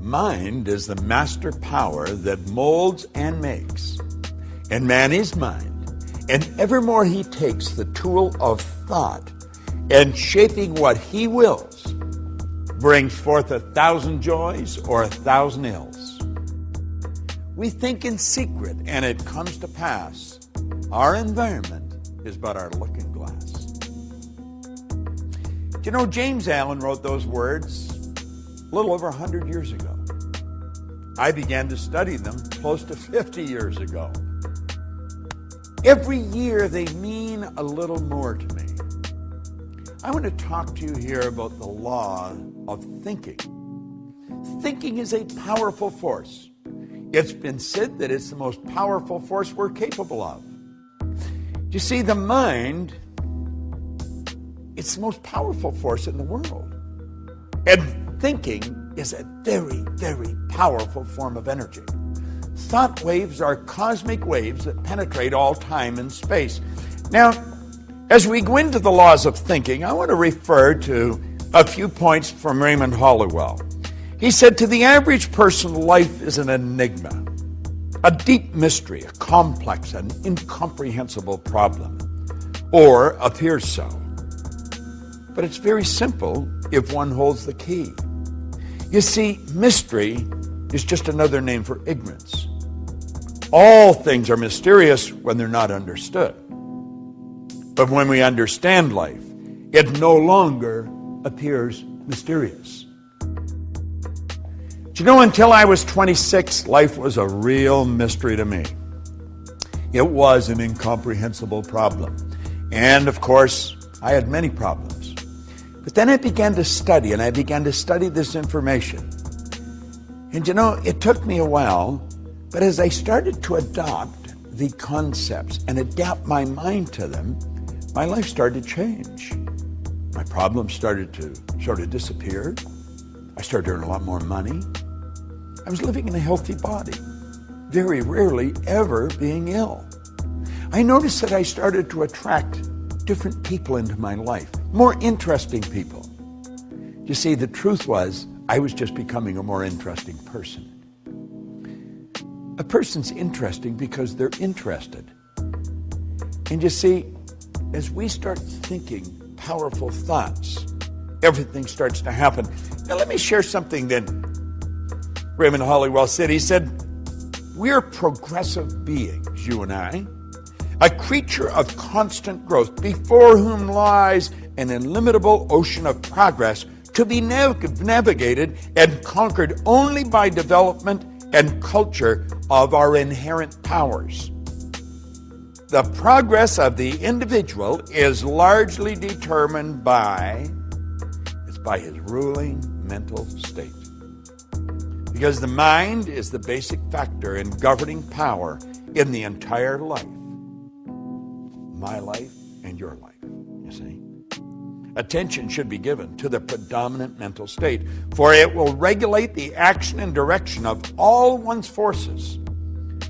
Mind is the master power that molds and makes. And man is mind, and evermore he takes the tool of thought and shaping what he wills, brings forth 1,000 joys or 1,000 ills. We think in secret, and it comes to pass. Our environment is but our looking glass. Do you know James Allen wrote those words a little over 100 years ago? I began to study them close to 50 years ago. Every year they mean a little more to me. I want to talk to you here about the law of thinking. Thinking is a powerful force. It's been said that it's the most powerful force we're capable of. You see, the mind, it's the most powerful force in the world. And thinking is a very, very powerful form of energy. Thought waves are cosmic waves that penetrate all time and space. Now, as we go into the laws of thinking, I want to refer to a few points from Raymond Halliwell. He said, to the average person, life is an enigma, a deep mystery, a complex and incomprehensible problem, or appears so. But it's very simple if one holds the key. You see, mystery is just another name for ignorance. All things are mysterious when they're not understood. But when we understand life, it no longer appears mysterious. Do you know, until I was 26, life was a real mystery to me. It was an incomprehensible problem. And of course, I had many problems. But then I began to study, and I began to study this information. And you know, it took me a while, but as I started to adopt the concepts and adapt my mind to them, my life started to change. My problems started to sort of disappear. I started to earn a lot more money. I was living in a healthy body, very rarely ever being ill. I noticed that I started to attract different people into my life, more interesting people. You see, the truth was, I was just becoming a more interesting person. A person's interesting because they're interested. And you see, as we start thinking powerful thoughts, everything starts to happen. Now let me share something that Raymond Halliwell said. He said, we're progressive beings, you and I, a creature of constant growth, before whom lies an illimitable ocean of progress to be navigated and conquered only by development and culture of our inherent powers. The progress of the individual is largely determined by his ruling mental state. Because the mind is the basic factor in governing power in the entire life. My life and your life, you see. Attention should be given to the predominant mental state, for it will regulate the action and direction of all one's forces,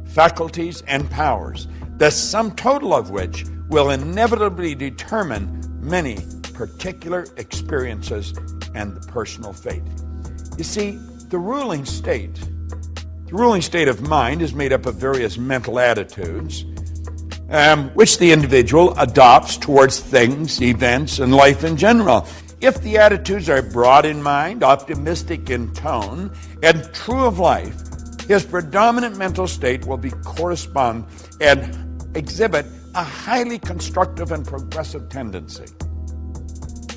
faculties, and powers, the sum total of which will inevitably determine many particular experiences and the personal fate. You see, the ruling state of mind is made up of various mental attitudes, which the individual adopts towards things, events, and life in general. If the attitudes are broad in mind, optimistic in tone, and true of life, his predominant mental state will correspond and exhibit a highly constructive and progressive tendency.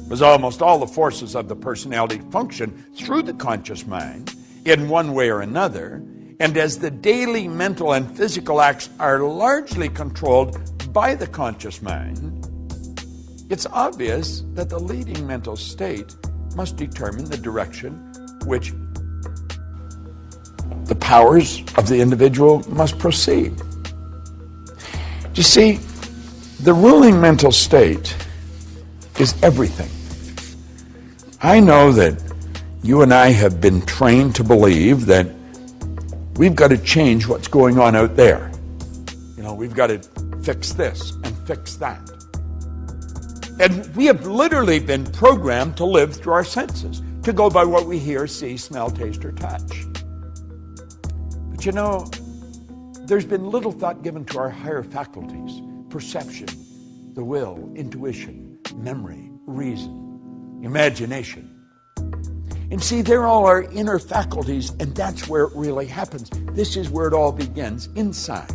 Because almost all the forces of the personality function through the conscious mind in one way or another, and as the daily mental and physical acts are largely controlled by the conscious mind, it's obvious that the leading mental state must determine the direction which the powers of the individual must proceed. You see, the ruling mental state is everything. I know that you and I have been trained to believe that we've got to change what's going on out there. You know, we've got to fix this and fix that. And we have literally been programmed to live through our senses, to go by what we hear, see, smell, taste, or touch. But you know, there's been little thought given to our higher faculties: perception, the will, intuition, memory, reason, imagination. And see, they're all our inner faculties, and that's where it really happens. This is where it all begins, inside.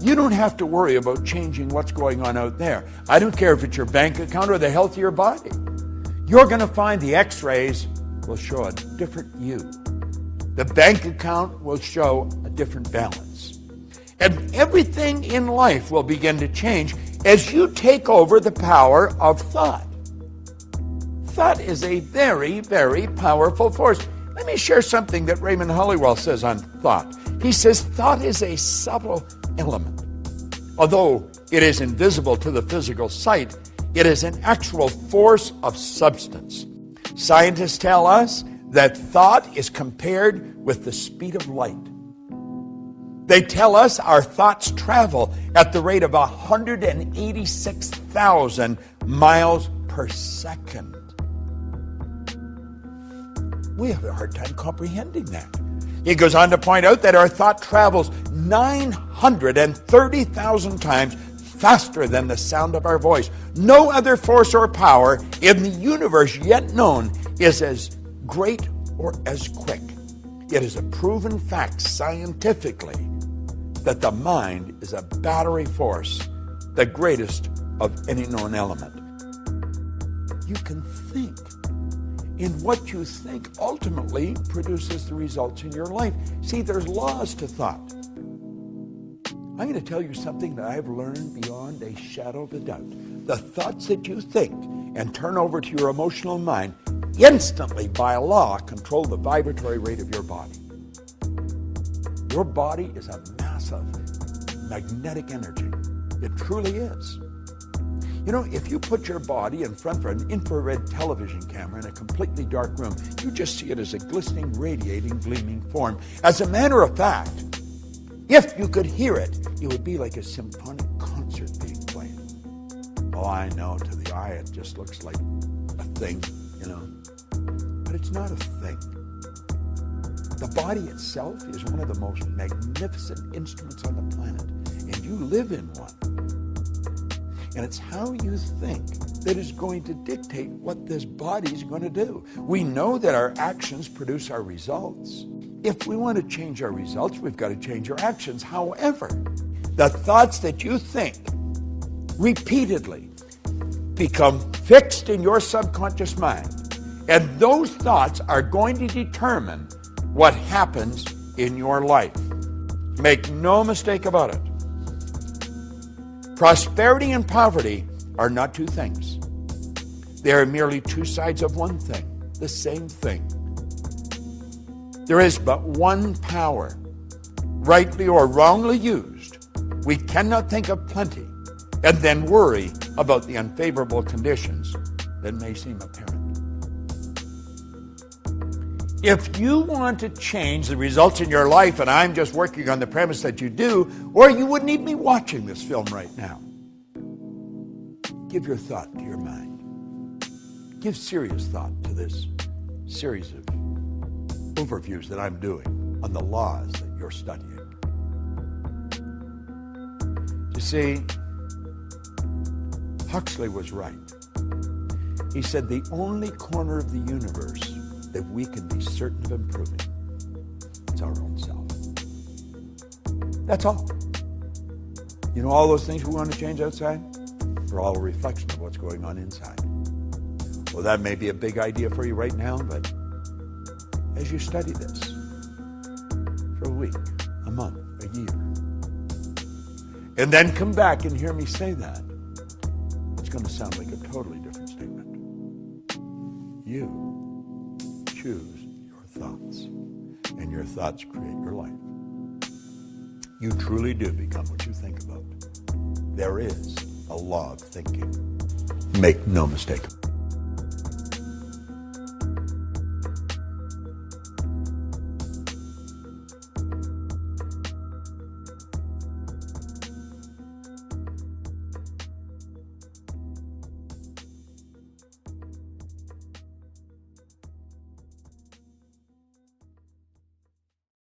You don't have to worry about changing what's going on out there. I don't care if it's your bank account or the health of your body. You're going to find the x-rays will show a different you. The bank account will show a different balance. And everything in life will begin to change as you take over the power of thought. Thought is a very, very powerful force. Let me share something that Raymond Hollywell says on thought. He says thought is a subtle element. Although it is invisible to the physical sight, it is an actual force of substance. Scientists tell us that thought is compared with the speed of light. They tell us our thoughts travel at the rate of 186,000 miles per second. We have a hard time comprehending that. He goes on to point out that our thought travels 930,000 times faster than the sound of our voice. No other force or power in the universe yet known is as great or as quick. It is a proven fact scientifically that the mind is a battery force, the greatest of any known element. You can think. And what you think ultimately produces the results in your life. See, there's laws to thought. I'm going to tell you something that I've learned beyond a shadow of a doubt. The thoughts that you think and turn over to your emotional mind instantly, by law, control the vibratory rate of your body. Your body is a massive magnetic energy. It truly is. You know, if you put your body in front of an infrared television camera in a completely dark room, you just see it as a glistening, radiating, gleaming form. As a matter of fact, if you could hear it, it would be like a symphonic concert being played. Oh, I know, to the eye it just looks like a thing, you know. But it's not a thing. The body itself is one of the most magnificent instruments on the planet, and you live in one. And it's how you think that is going to dictate what this body is going to do. We know that our actions produce our results. If we want to change our results, we've got to change our actions. However, the thoughts that you think repeatedly become fixed in your subconscious mind. And those thoughts are going to determine what happens in your life. Make no mistake about it. Prosperity and poverty are not two things. They are merely two sides of one thing, the same thing. There is but one power, rightly or wrongly used. We cannot think of plenty and then worry about the unfavorable conditions that may seem apparent. If you want to change the results in your life, and I'm just working on the premise that you do, or you wouldn't even be watching this film right now, give your thought to your mind. Give serious thought to this series of overviews that I'm doing on the laws that you're studying. You see, Huxley was right. He said the only corner of the universe that we can be certain of improving, it's our own self. That's all. You know, all those things we want to change outside are all a reflection of what's going on inside. Well, that may be a big idea for you right now, but as you study this for a week, a month, a year, and then come back and hear me say that, it's going to sound like a totally different statement. You choose your thoughts, and your thoughts create your life. You truly do become what you think about. There is a law of thinking. Make no mistake.